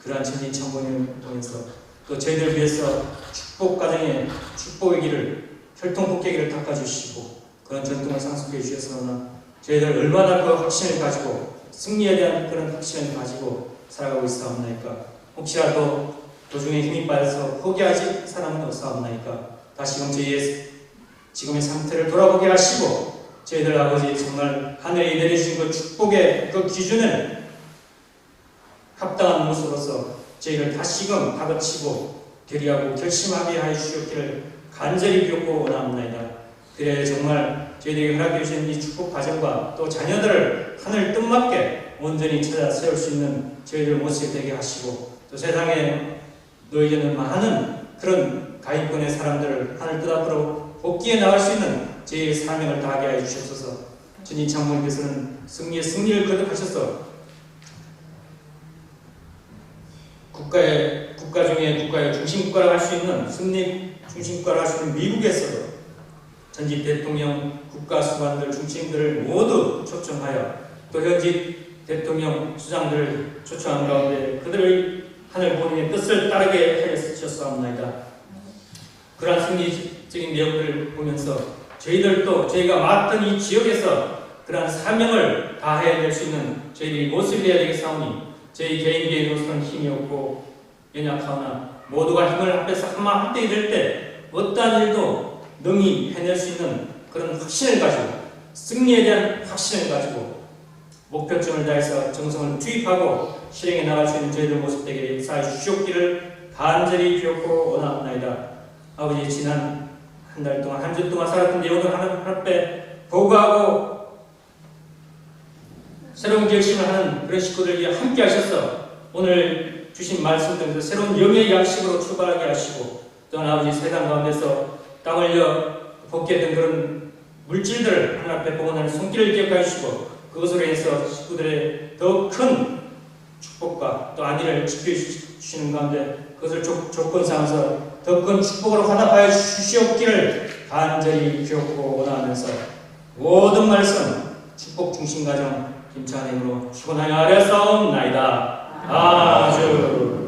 그러한 전진 참부님을 통해서 또 저희들 위해서 축복 가정의 축복의 길을 혈통복귀의 길을 닦아주시고 그런 전통을 상속해 주셔서나 저희들 얼마나 그 확신을 가지고 승리에 대한 그런 확신을 가지고 살아가고 있사옵나이까. 혹시라도 도중에 힘이 빠져서 포기하지 사람은 없사옵나이까. 다시금 저희의 지금의 상태를 돌아보게 하시고 저희들 아버지 정말 하늘이 내려주신 그 축복의 그 기준을 합당한 모습으로서 저희를 다시금 다그치고 결의하고 결심하게 하여 주시옵기를 간절히 비옵고 원하옵나이다. 그래야 정말 저희들에게 허락해 주신 이 축복 가정과 또 자녀들을 하늘 뜻맞게 온전히 찾아 세울 수 있는 저희들 모습이 되게 하시고 또 세상에 놓여있는 많은 그런 가인권의 사람들을 하늘 뜻 앞으로 복귀해 나갈 수 있는 저희의 사명을 다하게 하여 주시옵소서. 주님 장모님께서는 승리를 거듭하셔서 국가 중에 국가의 중심국가를 할 수 있는 승리 중심국가를 할 수 있는 미국에서도 전직 대통령, 국가 수반들, 중심들을 모두 초청하여 또 현직 대통령 수장들을 초청한 가운데 그들의 하늘 부모님의 뜻을 따르게 하여 주셨사옵나이다. 그러한 승리적인 내용들을 보면서 저희들도 저희가 맡은 이 지역에서 그러한 사명을 다해낼 수 있는 저희들이 무엇을 해야 되겠사오니 저희 개인으로서는 힘이 없고 연약하오나 모두가 힘을 합해서 한때 이럴 때 어떠한 일도 능히 해낼 수 있는 그런 확신을 가지고 승리에 대한 확신을 가지고 목표점을 다해서 정성을 투입하고 실행해 나갈 수 있는 저희들 모습 되게 역사해 주시옵기를 간절히 비옵고 원하옵나이다. 아버지 지난 한 달 동안 한 주 동안 살았던데 오늘 하나님 앞에 보고하고 새로운 결심을 하는 그런 식구들 위해 함께 하셔서 오늘 주신 말씀 중에서 새로운 영의 양식으로 출발하게 하시고 또한 아버지 세상 가운데서 땅을 벗게 된 그런 물질들을 하나님 앞에 봉헌하는 손길을 기억해 주시고 그것으로 인해서 식구들의 더 큰 축복과 또 안위를 지켜주시는 가운데 그것을 조건 삼아서 더 큰 축복으로 화답하여 주시옵기를 간절히 비옵고 원하면서 모든 말씀 축복 중심 가정 김찬행으로 축원하여 아뢰었사옵나이다. 아주